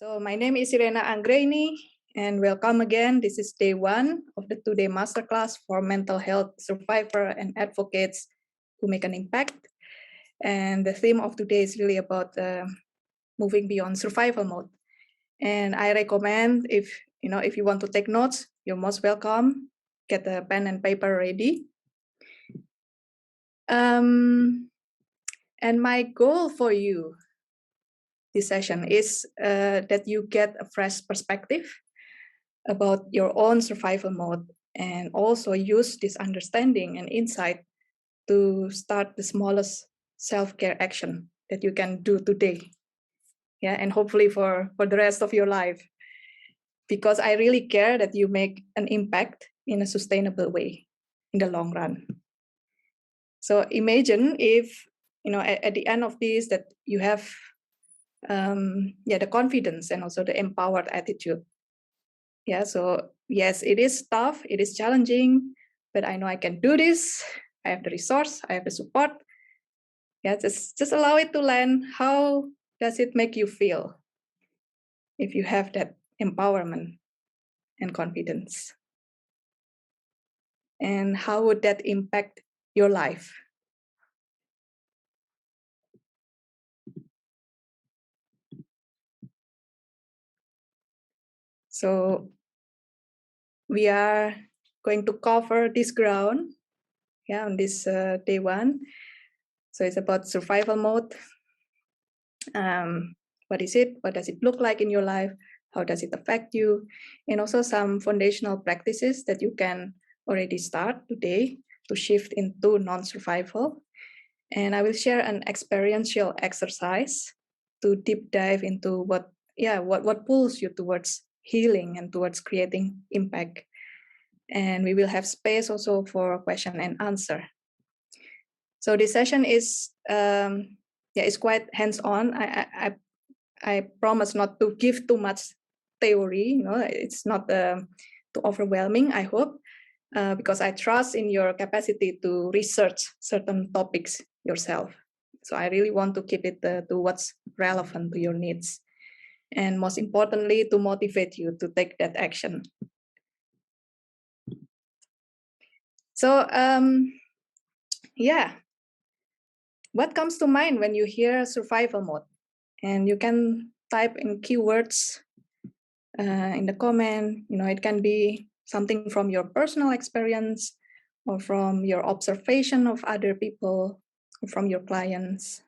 So my name is Irene Anggreeni, and welcome again. This is day 1 of the 2-day masterclass for mental health survivors and advocates who make an impact. And the theme of today is really about moving beyond survival mode. And I recommend if you want to take notes, you're most welcome. Get a pen and paper ready. And my goal for you this session is that you get a fresh perspective about your own survival mode, and also use this understanding and insight to start the smallest self-care action that you can do today. Yeah, and hopefully for the rest of your life, because I really care that you make an impact in a sustainable way in the long run. So imagine if, at the end of this, that you have the confidence and also the empowered attitude. Yeah, so yes, it is tough, it is challenging, but I know I can do this. I have the resource, I have the support. Yeah, just allow it to land. How does it make you feel if you have that empowerment and confidence? And how would that impact your life? So we are going to cover this ground, on this day 1. So it's about survival mode. What is it? What does it look like in your life? How does it affect you? And also some foundational practices that you can already start today to shift into non-survival. And I will share an experiential exercise to deep dive into what pulls you towards healing and towards creating impact. And we will have space also for question and answer. So this session is it's quite hands-on. I promise not to give too much theory. It's not too overwhelming, I hope, because I trust in your capacity to research certain topics yourself. So I really want to keep it to what's relevant to your needs. And most importantly, to motivate you to take that action. So, what comes to mind when you hear survival mode? And you can type in keywords in the comment. It can be something from your personal experience or from your observation of other people or from your clients.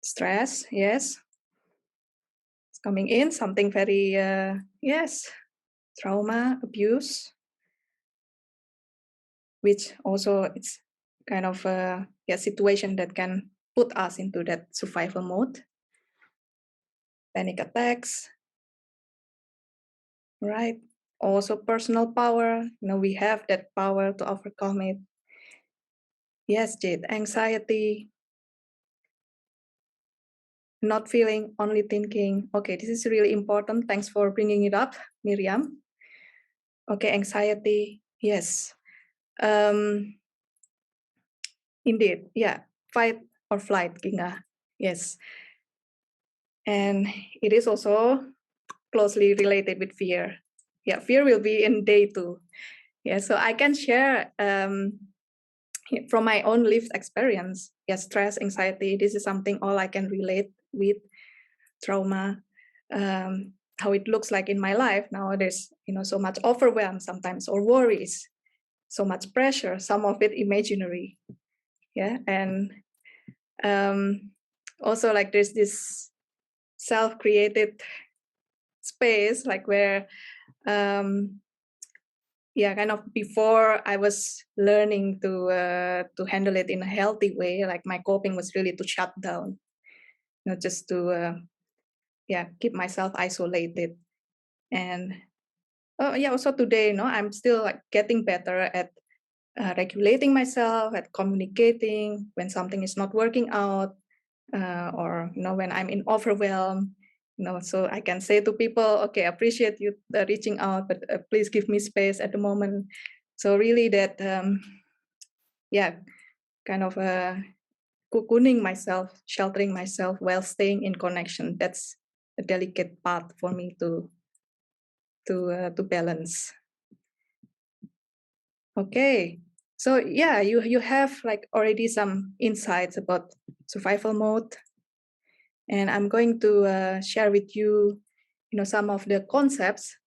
Stress, yes. It's coming in, something very, trauma, abuse, which also it's kind of a situation that can put us into that survival mode. Panic attacks, right? Also personal power, we have that power to overcome it. Yes, Jade, anxiety, not feeling, only thinking. Okay, this is really important. Thanks for bringing it up, Miriam. Okay, anxiety, yes. Indeed, fight or flight, Kinga, yes. And it is also closely related with fear. Yeah, fear will be in day 2. Yeah, so I can share from my own lived experience. Yes, stress, anxiety, this is something all I can relate with. Trauma, how it looks like in my life now. There's so much overwhelm sometimes, or worries, so much pressure, some of it imaginary. Yeah, and also like there's this self-created space, like where kind of before I was learning to handle it in a healthy way, like my coping was really to shut down, just to keep myself isolated. And also today, I'm still like getting better at regulating myself, at communicating when something is not working out, or when I'm in overwhelm. So I can say to people, okay, I appreciate you reaching out, but please give me space at the moment. So really that kind of cocooning myself, sheltering myself while staying in connection. That's a delicate part for me to balance. Okay, so yeah, you have like already some insights about survival mode, and I'm going to share with you, some of the concepts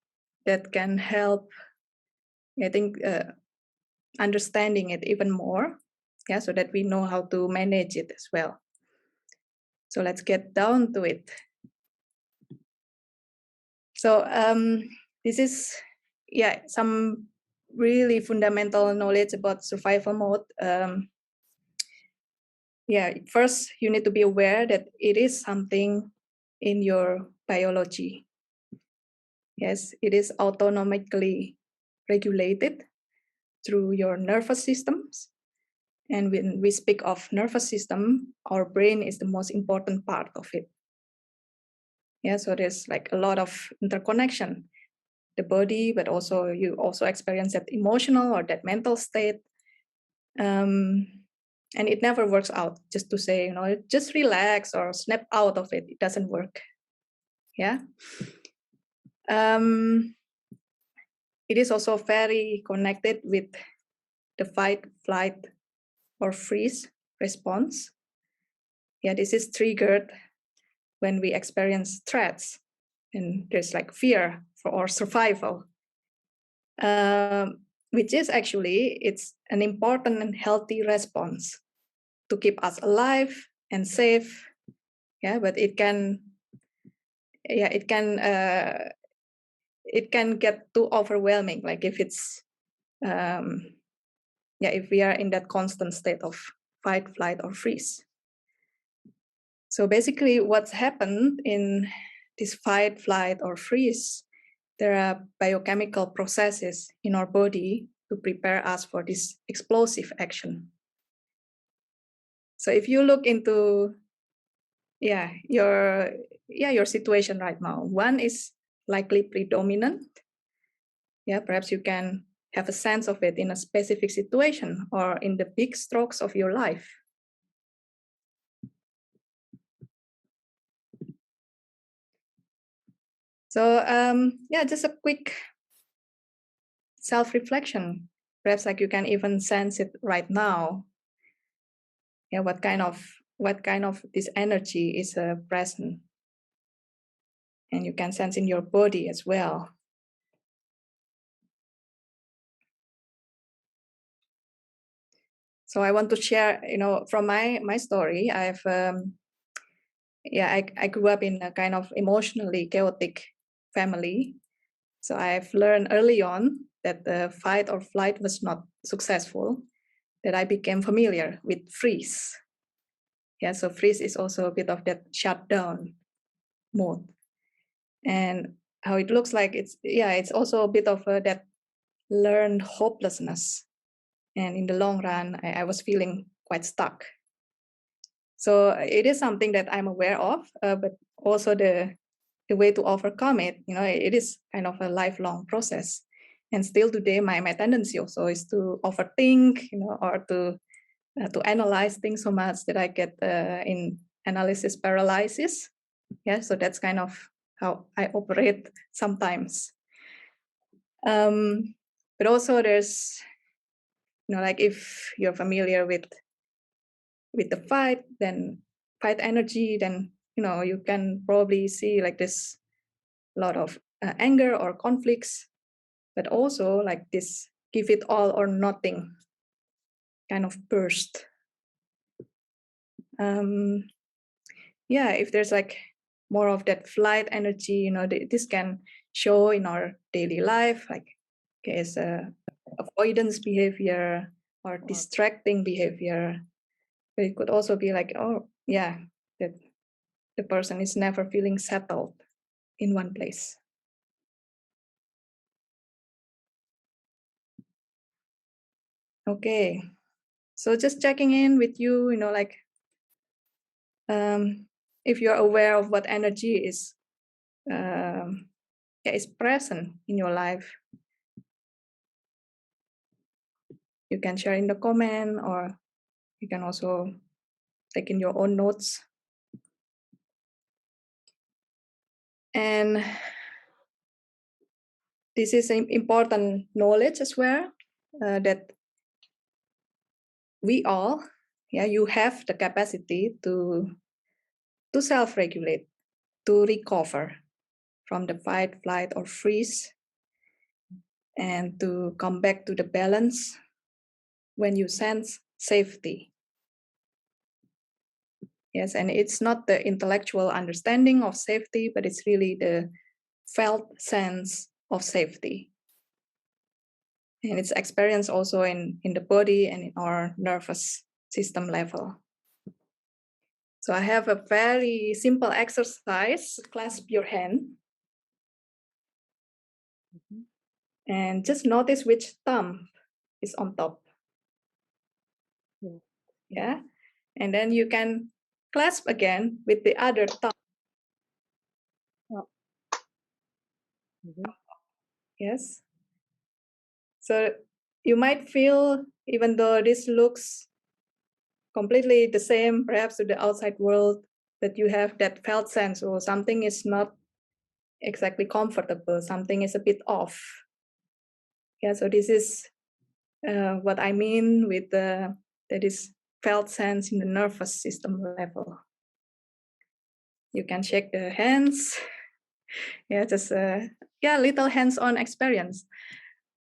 that can help, I think, understanding it even more, so that we know how to manage it as well. So let's get down to it. So this is, some really fundamental knowledge about survival mode. First you need to be aware that it is something in your biology. Yes, it is autonomically regulated through your nervous systems. And when we speak of nervous system, our brain is the most important part of it. So there's like a lot of interconnection, the body, but also you also experience that emotional or that mental state. And it never works out just to say, just relax or snap out of it. It doesn't work. Yeah. It is also very connected with the fight, flight, or freeze response. This is triggered when we experience threats, and there's like fear for our survival, which is actually, it's an important and healthy response to keep us alive and safe. But it can get too overwhelming, like if it's if we are in that constant state of fight, flight, or freeze. So basically what's happened in this fight, flight, or freeze, there are biochemical processes in our body to prepare us for this explosive action. So if you look into your situation right now, one is likely predominant. Perhaps you can have a sense of it in a specific situation or in the big strokes of your life. So just a quick self-reflection. Perhaps like you can even sense it right now. What kind of this energy is present, and you can sense in your body as well. So I want to share, from my story. I've I grew up in a kind of emotionally chaotic family. So I've learned early on that the fight or flight was not successful, that I became familiar with freeze. So freeze is also a bit of that shutdown mode. And how it looks like, it's also a bit of that learned hopelessness. And in the long run, I was feeling quite stuck. So it is something that I'm aware of, but also the way to overcome it, it is kind of a lifelong process. And still today, my tendency also is to overthink, or to analyze things so much that I get in analysis paralysis. So that's kind of how I operate sometimes. But also there's, like if you're familiar with the fight energy, then you can probably see like this lot of anger or conflicts, but also like this give it all or nothing kind of burst. If there's like more of that flight energy, this can show in our daily life, like as avoidance behavior or distracting behavior. But it could also be like, that the person is never feeling settled in one place. Okay, so just checking in with you, like if you're aware of what energy is present in your life. You can share in the comment, or you can also take in your own notes. And this is an important knowledge as well, that we all, you have the capacity to self-regulate, to recover from the fight, flight, or freeze, and to come back to the balance when you sense safety. Yes, and it's not the intellectual understanding of safety, but it's really the felt sense of safety. And it's experienced also in the body and in our nervous system level. So I have a very simple exercise. Clasp your hand. And just notice which thumb is on top. Yeah. And then you can clasp again with the other thumb. Yes. So you might feel, even though this looks completely the same, perhaps to the outside world, that you have that felt sense, or something is not exactly comfortable, something is a bit off. Yeah, so this is what I mean with that is felt sense in the nervous system level. You can shake the hands. Yeah, just little hands-on experience.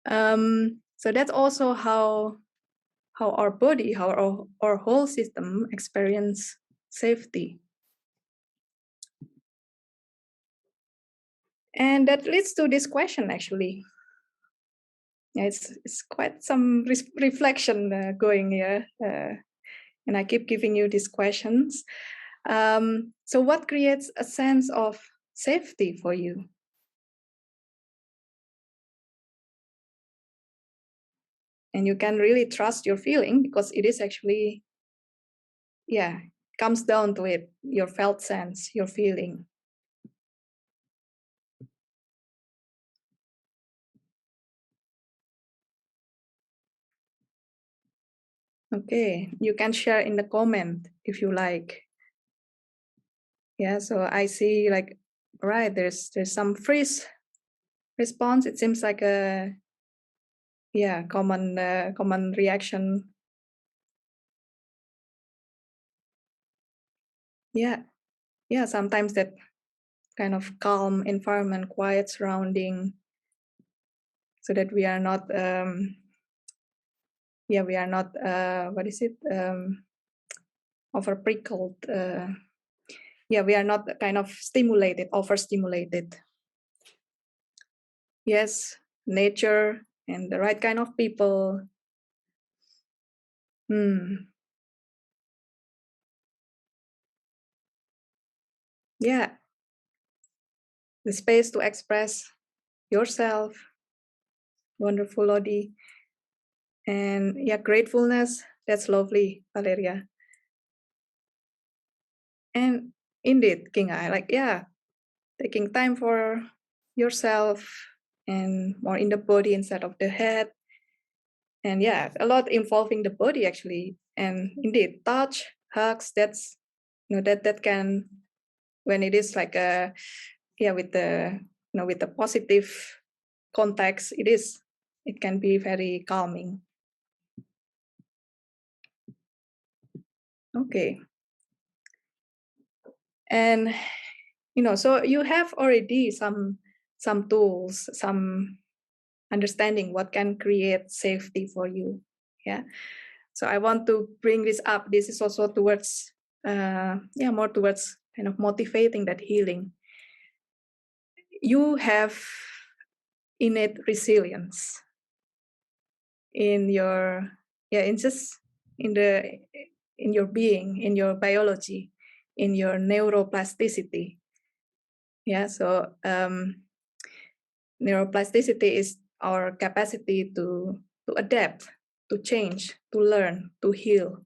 So that's also how our body, how our whole system experience safety. And that leads to this question, actually. Yeah, it's quite some reflection going here, and I keep giving you these questions. So what creates a sense of safety for you? And you can really trust your feeling, because it is actually, comes down to it, your felt sense, your feeling. Okay, you can share in the comment if you like. Yeah, so I see, like, right, there's some freeze response. It seems like a common reaction. Yeah, sometimes that kind of calm environment, quiet surrounding, so that we are not what is it, over prickled. We are not kind of stimulated, overstimulated. Yes, nature and the right kind of people. Yeah, the space to express yourself. Wonderful, Lodi. And gratefulness. That's lovely, Valeria. And indeed, King I, like, taking time for yourself and more in the body instead of the head. And a lot involving the body, actually. And indeed, touch, hugs, that's, that can, when it is like with the, with the positive context, it can be very calming. Okay. And, so you have already some tools, some understanding what can create safety for you. Yeah. So I want to bring this up. This is also towards, more towards kind of motivating that healing. You have innate resilience in your, in your being, in your biology, in your neuroplasticity. Yeah. So neuroplasticity is our capacity to adapt, to change, to learn, to heal,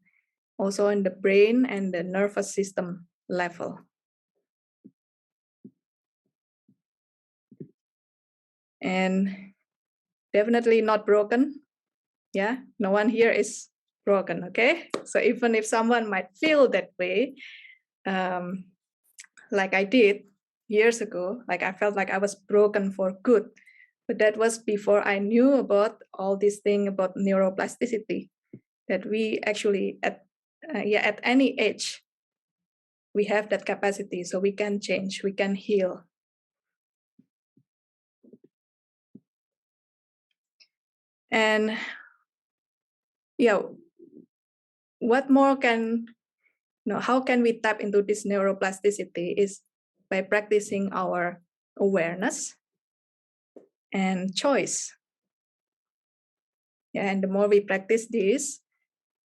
also in the brain and the nervous system level. And definitely not broken. Yeah, no one here is broken, okay? So even if someone might feel that way, like I did years ago, like I felt like I was broken for good. But that was before I knew about all this thing about neuroplasticity, that we actually at any age, we have that capacity, so we can change, we can heal. And yeah, what more can, how can we tap into this neuroplasticity is by practicing our awareness and choice. Yeah, and the more we practice this,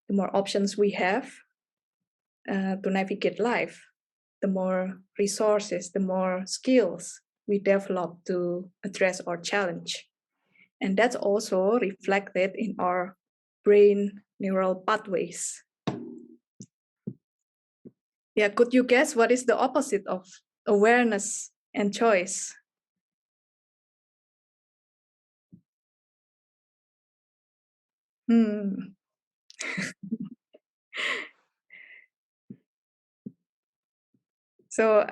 the more options we have to navigate life, the more resources, the more skills we develop to address our challenge. And that's also reflected in our brain neural pathways. Yeah, could you guess what is the opposite of awareness and choice? Hmm. So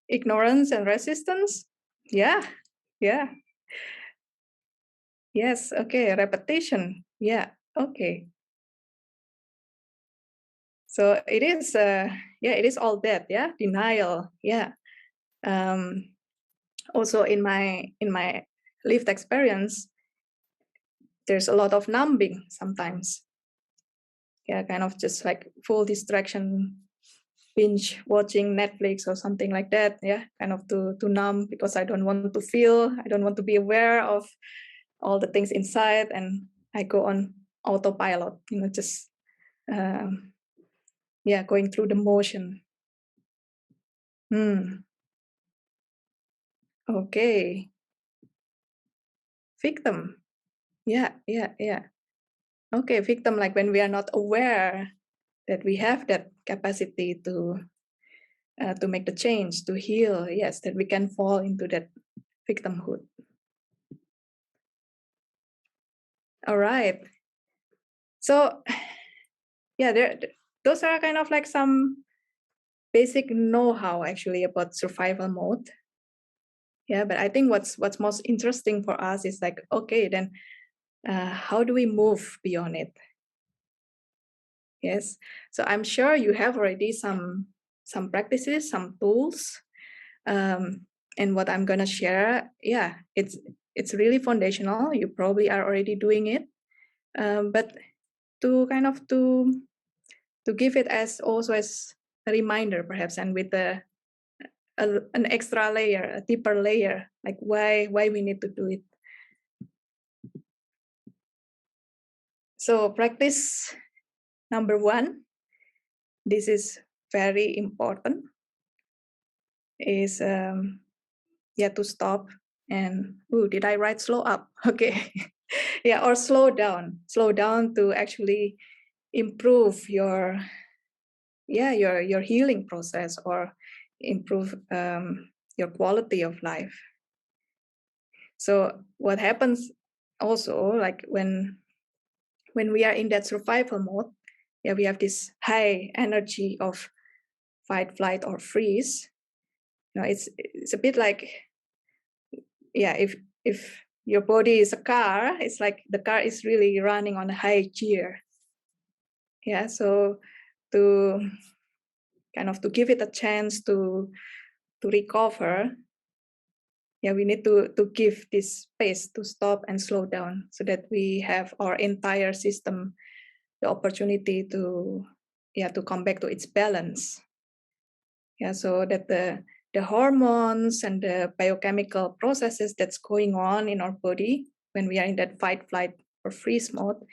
ignorance and resistance. Yeah, yeah, yes. Okay, repetition. Yeah, okay. So it is. Yeah, it is all that. Yeah, denial. Yeah. Um, Also in my lived experience, there's a lot of numbing sometimes. Yeah, kind of just like full distraction, binge watching Netflix or something like that. Yeah, kind of to numb, because I don't want to feel, I don't want to be aware of all the things inside, and I go on autopilot, just yeah, going through the motion. Okay. Victim. Yeah, yeah, yeah. Okay, victim, like when we are not aware that we have that capacity to make the change, to heal. Yes, that we can fall into that victimhood. All right. So yeah, those are kind of like some basic know-how actually about survival mode. Yeah, but I think what's most interesting for us is like, okay, then how do we move beyond it? Yes. So I'm sure you have already some practices, some tools, and what I'm gonna share, yeah, it's really foundational. You probably are already doing it, but to kind of to give it as also as a reminder, perhaps, and with an extra layer, a deeper layer, like why we need to do it. So practice number one, this is very important, is yeah, to stop and did I write slow up? Okay. Yeah, or slow down to actually improve your healing process, or improve your quality of life. So what happens also, like when we are in that survival mode, yeah, we have this high energy of fight, flight, or freeze. It's a bit like, yeah, if your body is a car, it's like the car is really running on a high gear. Yeah, so to kind of to give it a chance to recover, yeah, we need to give this space to stop and slow down, so that we have our entire system the opportunity to, yeah, to come back to its balance. Yeah, so that the hormones and the biochemical processes that's going on in our body when we are in that fight, flight, or freeze mode,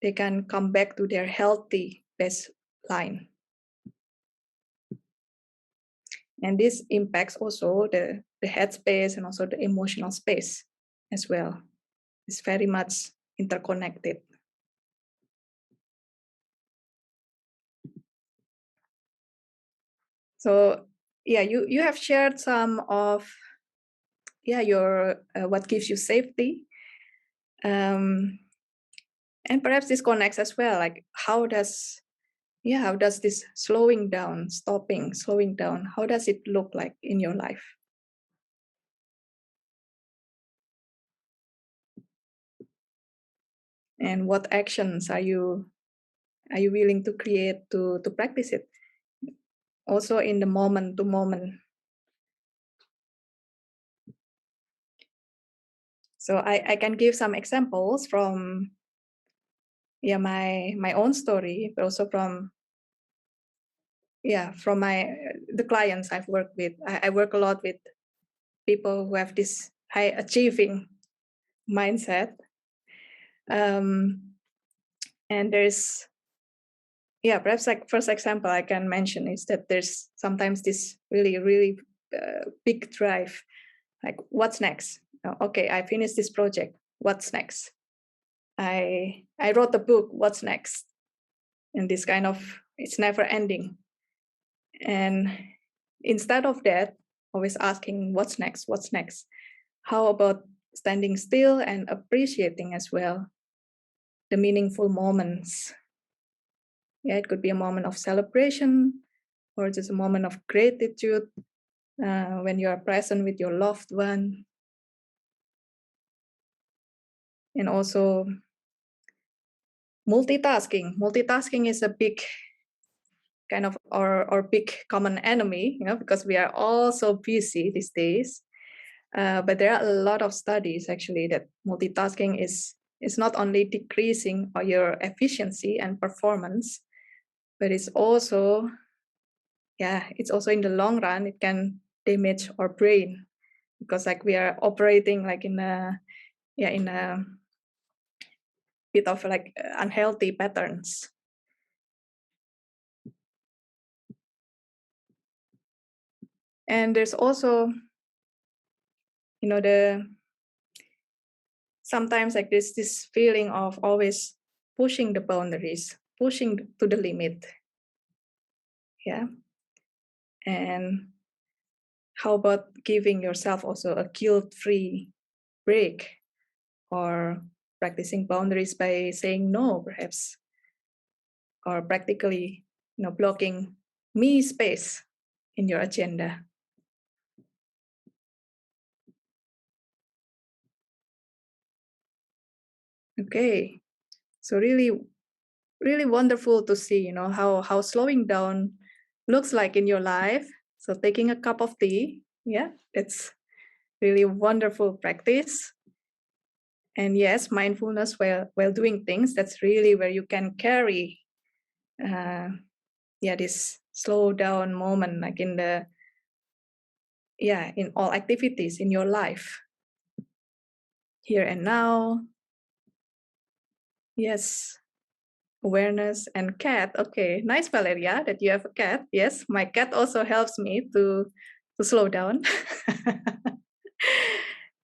they can come back to their healthy baseline. And this impacts also the head space and also the emotional space as well. It's very much interconnected. So yeah, you have shared some of, yeah, your what gives you safety. And perhaps this connects as well, like how does this slowing down, slowing down, how does it look like in your life? And what actions are you willing to create to practice it? Also in the moment to moment. So I can give some examples from my own story, but also from the clients I've worked with. I work a lot with people who have this high achieving mindset. And there's perhaps like first example I can mention is that there's sometimes this really big drive, like what's next? Okay, I finished this project, what's next? I wrote the book, what's next? And this kind of, it's never ending. And instead of that, always asking what's next, how about standing still and appreciating as well the meaningful moments? It could be a moment of celebration or just a moment of gratitude when you are present with your loved one. And also multitasking is a big kind of our big common enemy, because we are all so busy these days. But there are a lot of studies actually that multitasking is not only decreasing your efficiency and performance, but it's also in the long run it can damage our brain, because like we are operating like in a bit of like unhealthy patterns. And there's also sometimes like this feeling of always pushing the boundaries, pushing to the limit. And how about giving yourself also a guilt-free break, or practicing boundaries by saying no, perhaps, or practically blocking me space in your agenda. Okay, so really wonderful to see how slowing down looks like in your life. So taking a cup of tea, that's really wonderful practice. And yes, mindfulness while doing things, that's really where you can carry this slow down moment, like in all activities in your life, here and now. Yes, awareness. And cat. Okay, nice, Valeria, that you have a cat. Yes, my cat also helps me to slow down.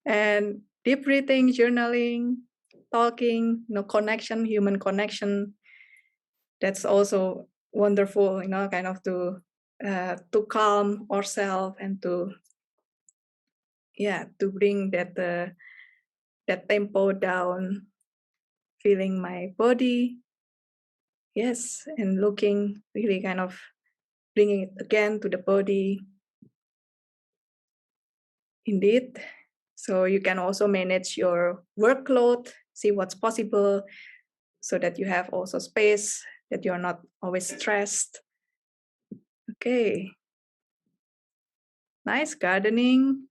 And deep breathing, journaling, talking, connection, human connection, that's also wonderful, kind of to calm ourselves and to bring that tempo down, feeling my body. Yes, and looking, really kind of bringing it again to the body. Indeed. So you can also manage your workload, see what's possible, so that you have also space, that you're not always stressed. Okay. Nice gardening.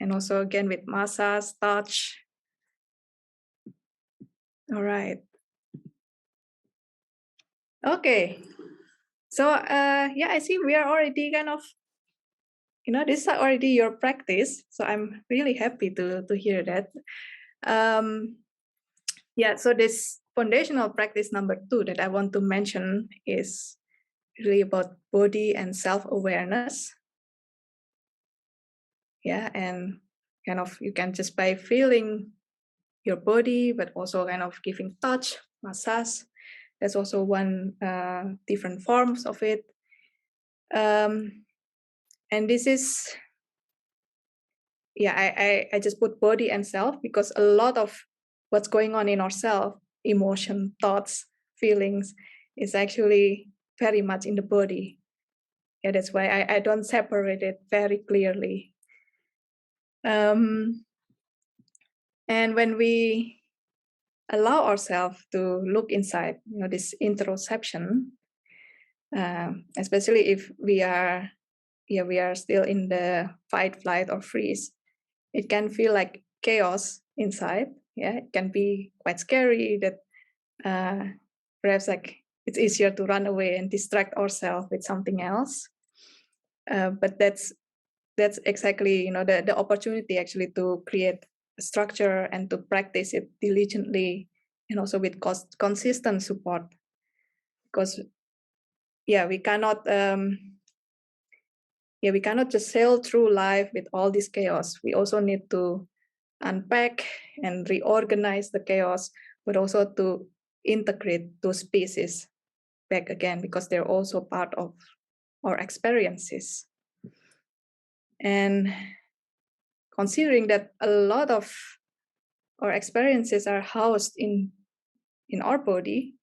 And also again with massage, touch. All right. Okay. So I see we are already kind of, this is already your practice. So I'm really happy to hear that. So this foundational practice number 2 that I want to mention is really about body and self-awareness. And kind of you can just by feeling your body, but also kind of giving touch, massage. There's also one different forms of it. And this is, I just put body and self because a lot of what's going on in ourselves, emotion, thoughts, feelings, is actually very much in the body. Yeah, that's why I don't separate it very clearly. And when we allow ourselves to look inside, this interoception, especially if we are still in the fight, flight, or freeze, it can feel like chaos inside. Yeah, it can be quite scary that perhaps like it's easier to run away and distract ourselves with something else. But that's exactly the opportunity actually to create a structure and to practice it diligently, and also with consistent support. Because we cannot just sail through life with all this chaos. We also need to unpack and reorganize the chaos, but also to integrate those pieces back again, because they're also part of our experiences. And considering that a lot of our experiences are housed in our body,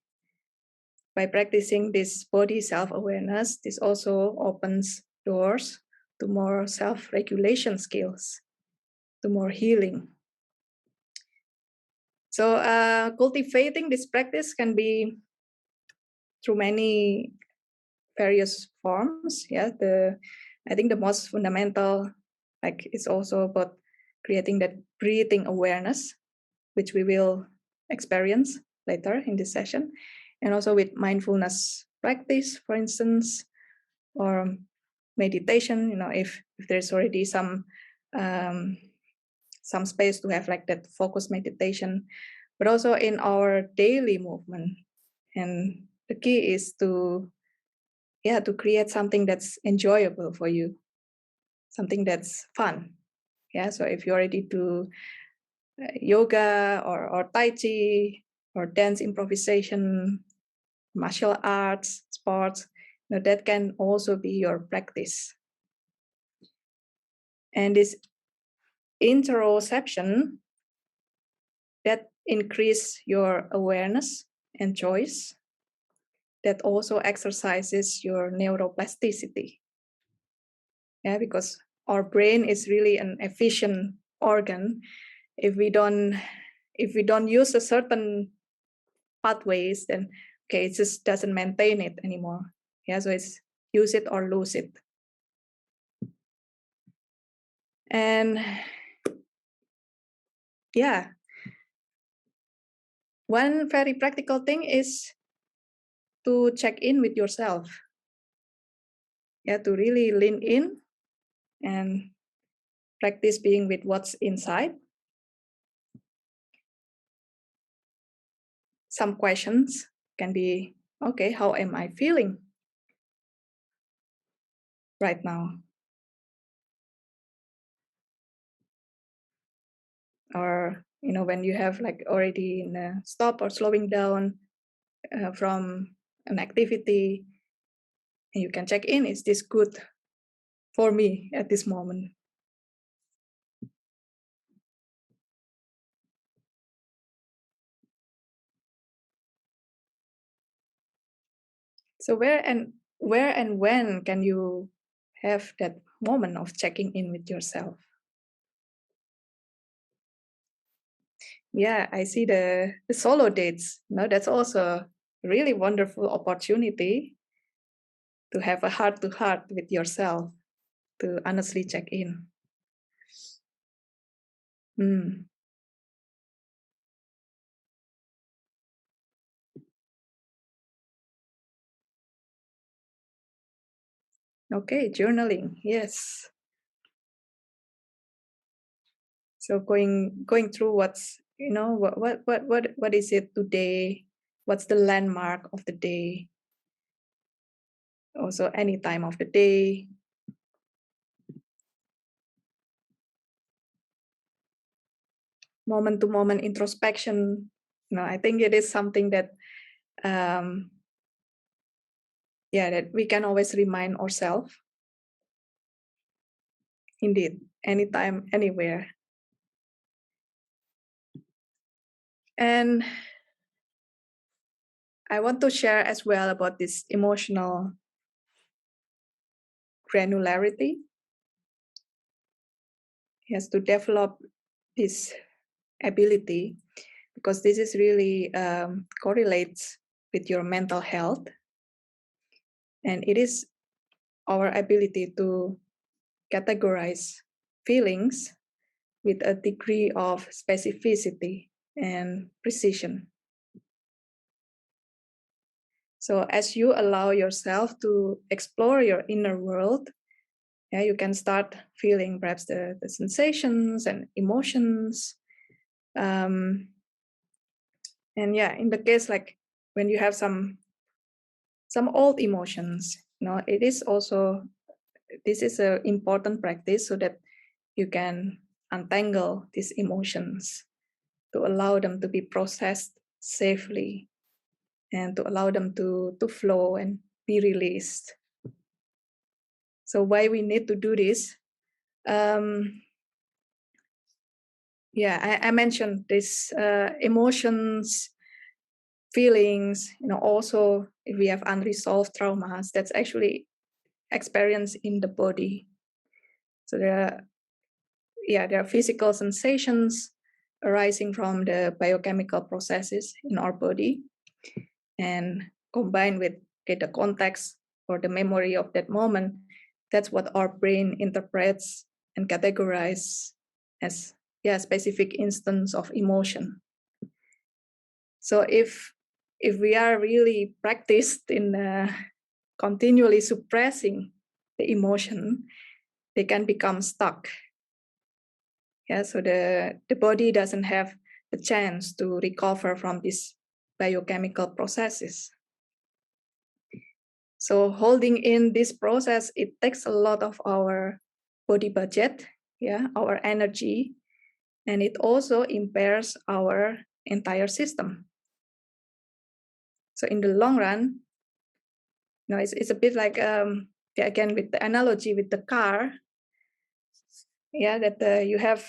by practicing this body self-awareness, this also opens doors to more self-regulation skills, to more healing. So cultivating this practice can be through many various forms. I think the most fundamental, it's also about creating that breathing awareness, which we will experience later in this session, and also with mindfulness practice, for instance, or meditation. If there's already some space to have like that focused meditation, but also in our daily movement. And the key is to create something that's enjoyable for you, something that's fun. So if you already do yoga or tai chi or dance improvisation, martial arts, sports, that can also be your practice. And this interoception, that increase your awareness and choice, that also exercises your neuroplasticity. Because our brain is really an efficient organ. If we don't use a certain pathways, then it just doesn't maintain it anymore. So it's use it or lose it. And one very practical thing is to check in with yourself. To really lean in and practice being with what's inside. Some questions can be, okay, how am I feeling right now? Or, when you have like already in a stop or slowing down from an activity, and you can check in, is this good for me at this moment? So where and when can you have that moment of checking in with yourself? I see the solo dates. That's also a really wonderful opportunity to have a heart-to-heart with yourself, to honestly check in. Okay, journaling. Yes. So going through what's what is it today? What's the landmark of the day? Also, any time of the day. Moment to moment introspection. I think it is something that that we can always remind ourselves. Indeed, anytime, anywhere. And I want to share as well about this emotional granularity. He has to develop this ability because this is really correlates with your mental health, and it is our ability to categorize feelings with a degree of specificity and precision. So as you allow yourself to explore your inner world, yeah, you can start feeling perhaps the sensations and emotions. And yeah, in the case like when you have some old emotions, it is also, this is an important practice so that you can untangle these emotions to allow them to be processed safely and to allow them to flow and be released. So why we need to do this? I mentioned this emotions, feelings, also if we have unresolved traumas, that's actually experienced in the body. So there are physical sensations arising from the biochemical processes in our body, and combined with the context or the memory of that moment, that's what our brain interprets and categorizes as specific instance of emotion. So if we are really practiced in continually suppressing the emotion, they can become stuck. Yeah, so the body doesn't have the chance to recover from these biochemical processes. So holding in this process, it takes a lot of our body budget, our energy, and it also impairs our entire system. So in the long run, it's a bit like again with the analogy with the car, that you have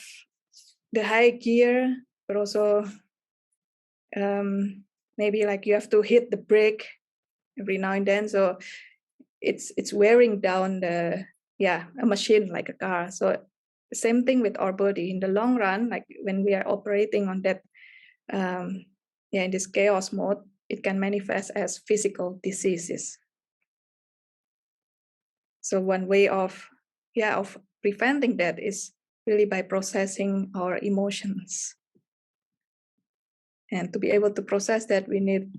the high gear, but also maybe like you have to hit the brake every now and then. So it's wearing down a machine like a car. So same thing with our body. In the long run, like when we are operating on that, in this chaos mode, it can manifest as physical diseases. So one way of preventing that is really by processing our emotions. And to be able to process that, we need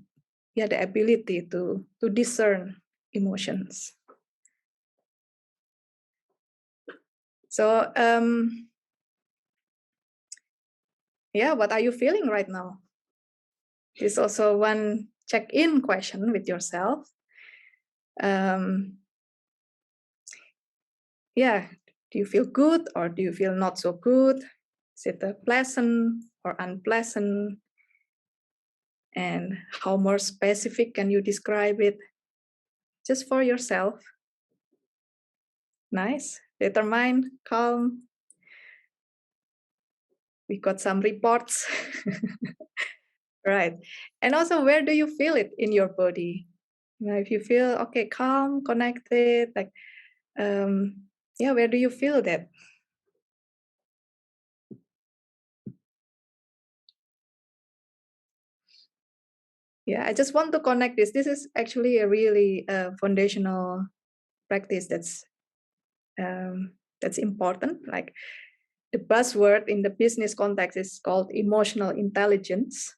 the ability to discern emotions. So what are you feeling right now? It's also one check-in question with yourself. Do you feel good or do you feel not so good? Is it pleasant or unpleasant? And how more specific can you describe it? Just for yourself. Nice, determined, calm. We got some reports. Right. And also, where do you feel it in your body? If you feel okay, calm, connected, like where do you feel that? I just want to connect this. This is actually a really foundational practice that's important. Like the buzzword in the business context is called emotional intelligence.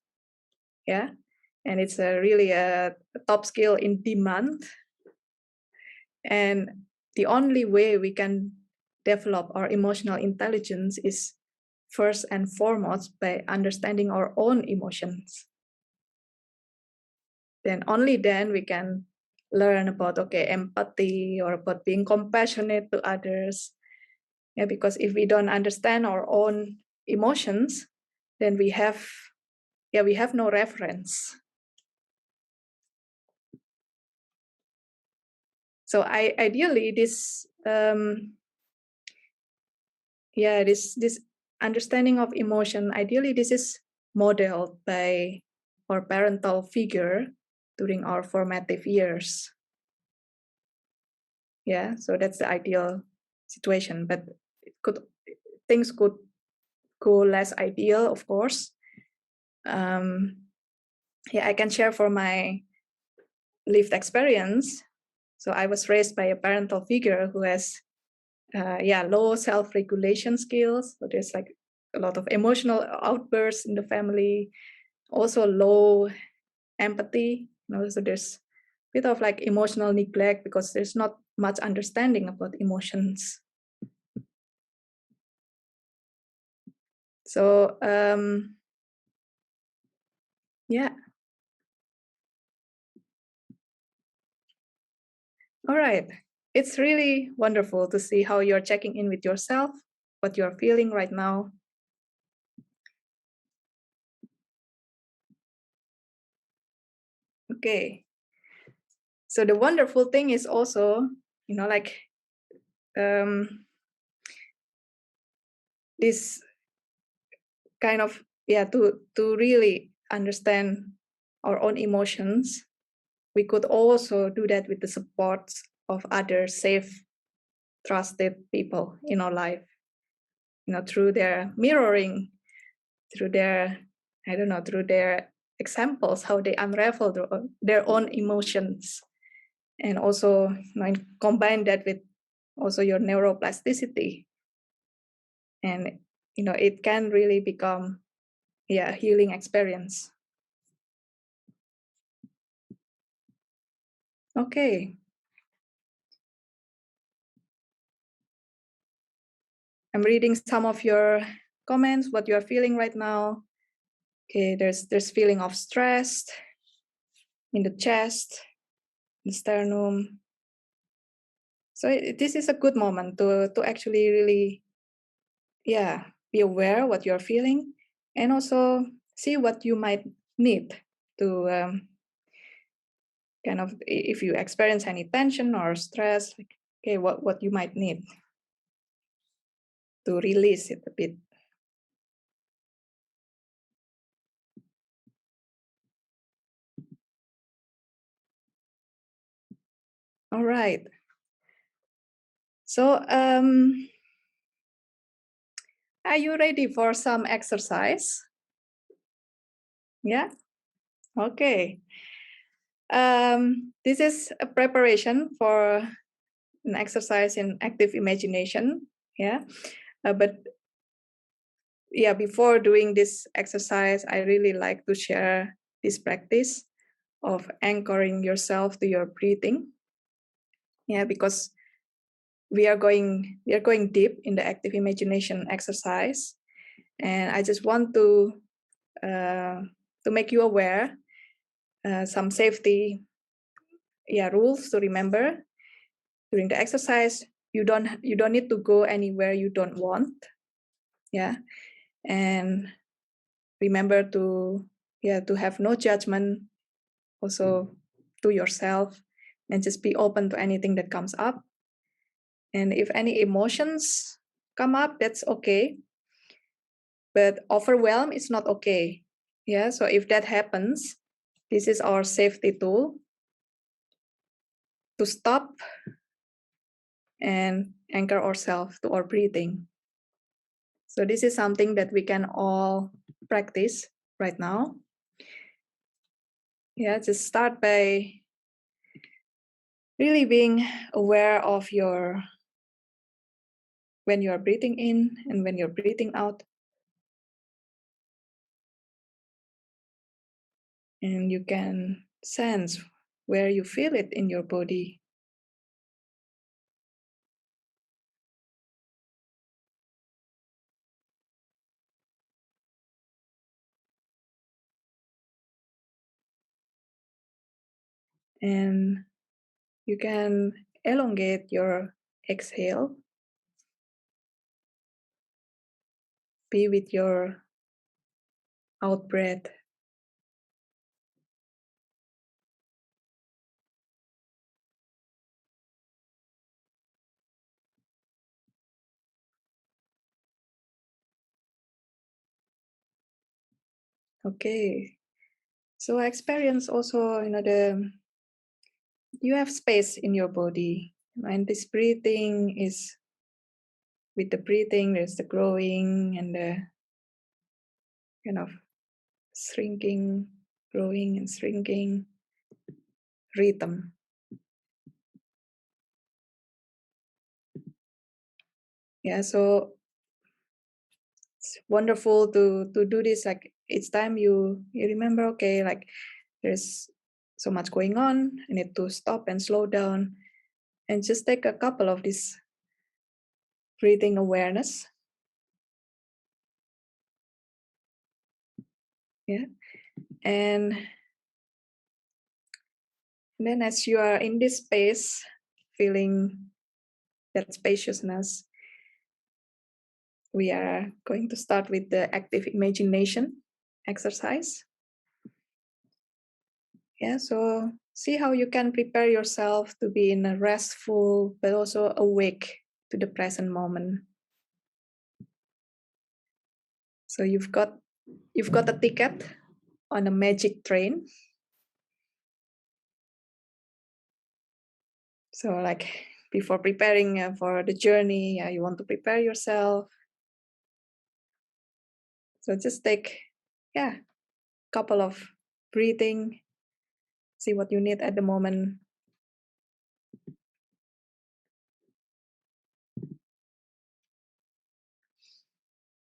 And it's really a top skill in demand. And the only way we can develop our emotional intelligence is first and foremost by understanding our own emotions. Then only then we can learn about empathy or about being compassionate to others. Because if we don't understand our own emotions, then we have no reference. So ideally this this understanding of emotion, ideally this is modeled by our parental figure during our formative years. Yeah, so that's the ideal situation, but things could go less ideal, of course. Yeah, I can share for my lived experience. So I was raised by a parental figure who has low self-regulation skills. So there's like a lot of emotional outbursts in the family, also low empathy. So there's a bit of like emotional neglect because there's not much understanding about emotions. So yeah. All right. It's really wonderful to see how you're checking in with yourself, what you're feeling right now. Okay. So the wonderful thing is also, like this kind of, to really understand our own emotions, we could also do that with the support of other safe, trusted people in our life, through their mirroring, through their, through their examples, how they unravel their own emotions. And also combine that with also your neuroplasticity. And, it can really become, a healing experience. Okay. I'm reading some of your comments, what you are feeling right now. Okay, there's feeling of stress in the chest, the sternum. So this is a good moment to actually really, be aware what you're feeling, and also see what you might need to kind of, if you experience any tension or stress, okay, what you might need to release it a bit. All right. So are you ready for some exercise? Yeah. Okay. This is a preparation for an exercise in active imagination. Yeah. But before doing this exercise, I really like to share this practice of anchoring yourself to your breathing. Yeah, because we are going deep in the active imagination exercise, and I just want to make you aware some safety rules to remember during the exercise. You don't need to go anywhere you don't want. Yeah. And remember to have no judgment also to yourself, and just be open to anything that comes up. And if any emotions come up, that's okay, but overwhelm is not okay. Yeah, so if that happens, this is our safety tool to stop and anchor ourselves to our breathing. So this is something that we can all practice right now. Yeah, just start by really being aware of when you are breathing in and when you're breathing out. And you can sense where you feel it in your body. And you can elongate your exhale. Be with your out breath. Okay. So I experience also, you have space in your body, and this breathing is, with the breathing, there's the growing and the kind of shrinking, growing and shrinking rhythm. Yeah, so it's wonderful to do this. Like each time you remember, okay, like there's so much going on. I need to stop and slow down and just take a couple of these breathing awareness. Yeah, and then as you are in this space, feeling that spaciousness, we are going to start with the active imagination exercise. Yeah, so see how you can prepare yourself to be in a restful but also awake to the present moment. So you've got a ticket on a magic train. So like before preparing for the journey, you want to prepare yourself. So just take a couple of breathing, see what you need at the moment.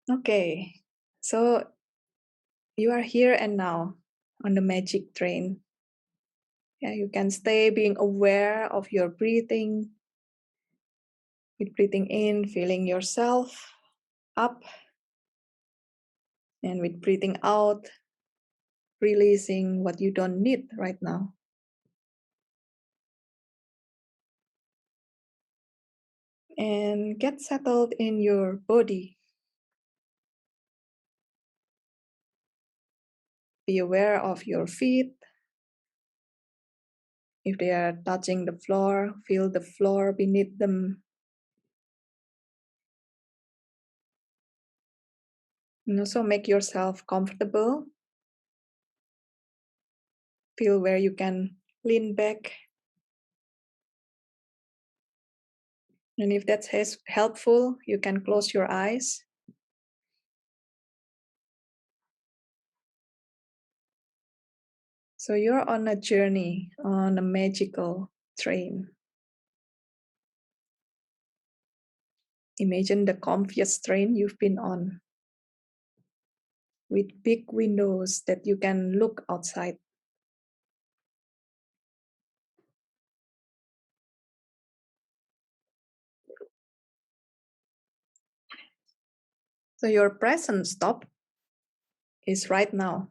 Okay, so you are here and now on the magic train. Yeah, you can stay being aware of your breathing. With breathing in, feeling yourself up, and with breathing out, releasing what you don't need right now. And get settled in your body. Be aware of your feet. If they are touching the floor, feel the floor beneath them. And also make yourself comfortable. Feel where you can lean back. And if that's helpful, you can close your eyes. So you're on a journey, on a magical train. Imagine the comfiest train you've been on, with big windows that you can look outside. So your present stop is right now.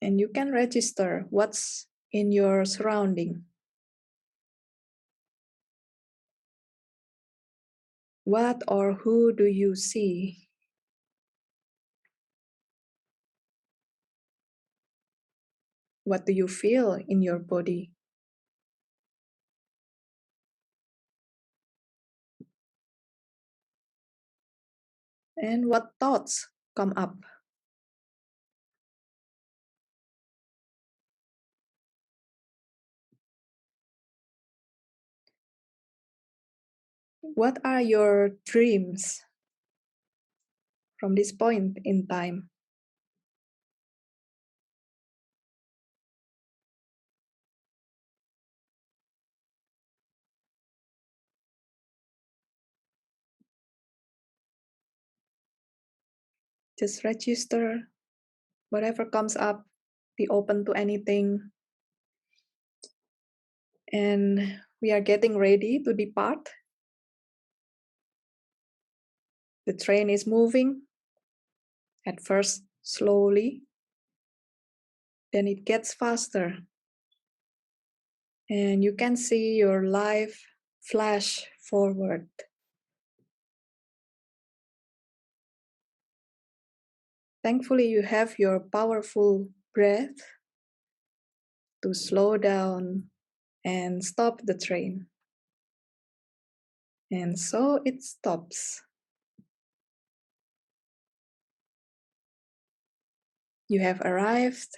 And you can register what's in your surrounding. What or who do you see? What do you feel in your body? And what thoughts come up? What are your dreams from this point in time? Just register whatever comes up, be open to anything. And we are getting ready to depart. The train is moving, at first slowly, then it gets faster. And you can see your life flash forward. Thankfully, you have your powerful breath to slow down and stop the train. And so it stops. You have arrived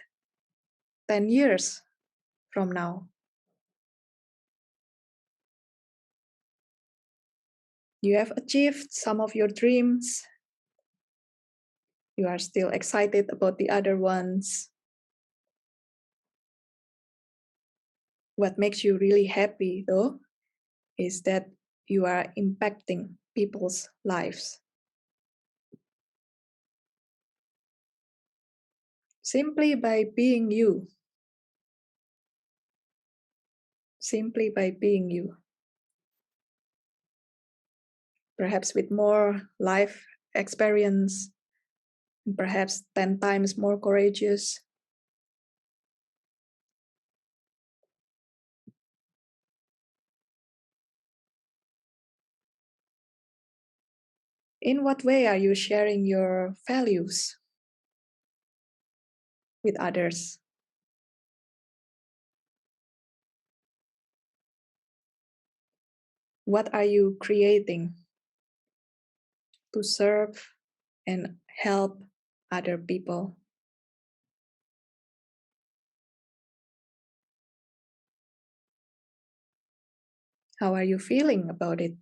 10 years from now. You have achieved some of your dreams. You are still excited about the other ones. What makes you really happy, though, is that you are impacting people's lives. Simply by being you. Simply by being you. Perhaps with more life experience, perhaps 10 times more courageous. In what way are you sharing your values with others? What are you creating to serve and help other people? How are you feeling about it?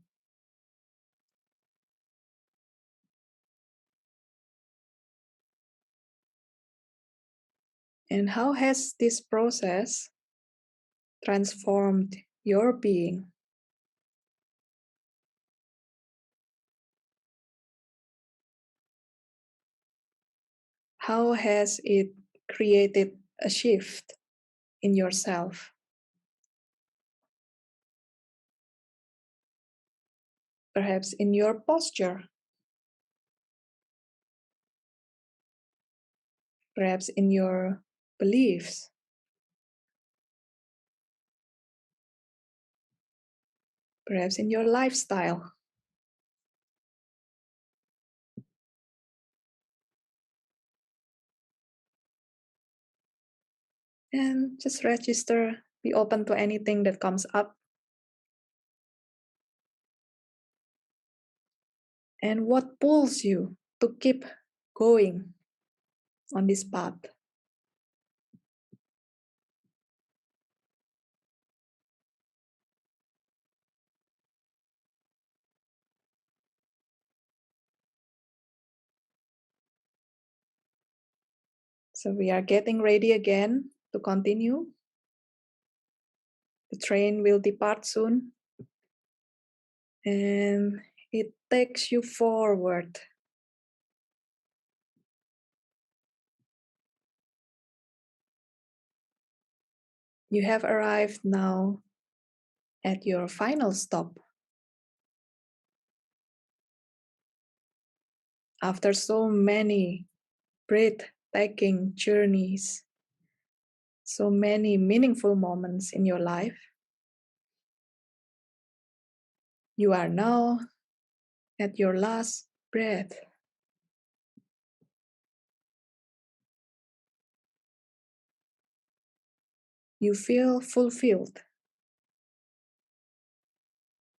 And how has this process transformed your being? How has it created a shift in yourself? Perhaps in your posture, perhaps in your beliefs, perhaps in your lifestyle. And just register, be open to anything that comes up. And what pulls you to keep going on this path? So we are getting ready again to continue. The train will depart soon. And it takes you forward. You have arrived now at your final stop. After so many breathtaking journeys, so many meaningful moments in your life, you are now at your last breath. You feel fulfilled.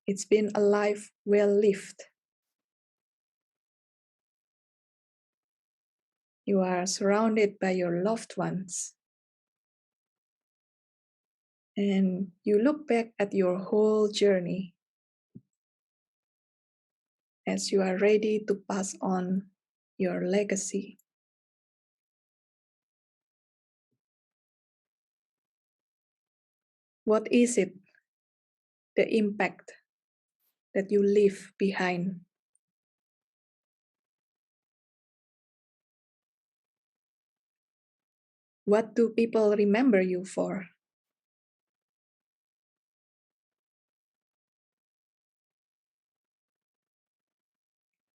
It's been a life well lived. You are surrounded by your loved ones. And you look back at your whole journey as you are ready to pass on your legacy. What is it, the impact that you leave behind? What do people remember you for?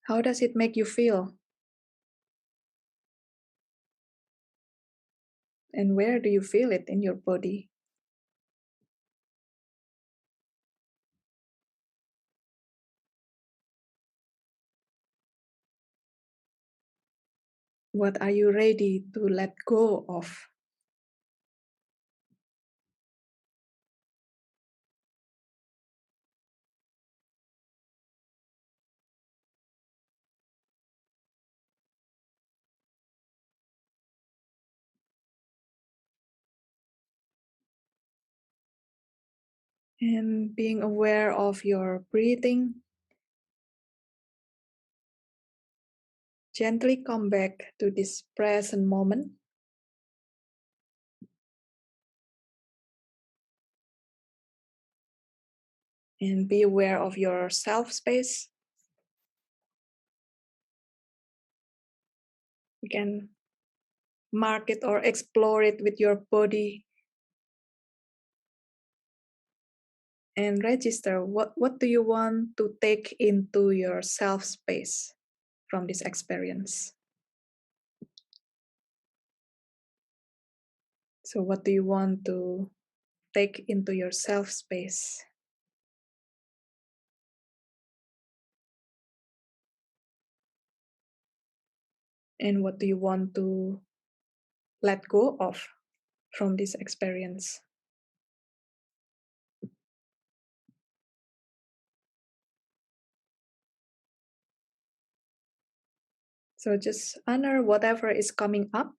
How does it make you feel? And where do you feel it in your body? What are you ready to let go of? And being aware of your breathing, gently come back to this present moment. And be aware of your self space. You can mark it or explore it with your body. And register what do you want to take into your self space from this experience. So what do you want to take into your self space? And what do you want to let go of from this experience? So just honor whatever is coming up.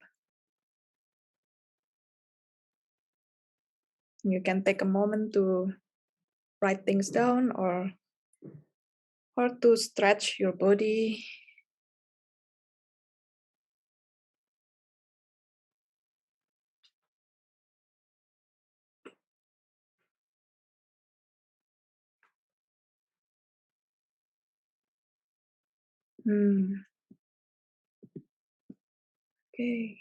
You can take a moment to write things down or to stretch your body. Okay.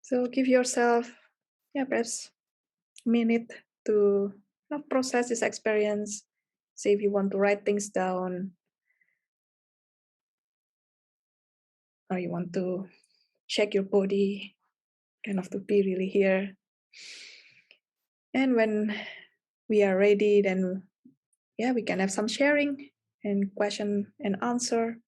So give yourself, perhaps a minute to process this experience. See if you want to write things down or you want to check your body, kind of to be really here. And when we are ready, then we can have some sharing and question and answer.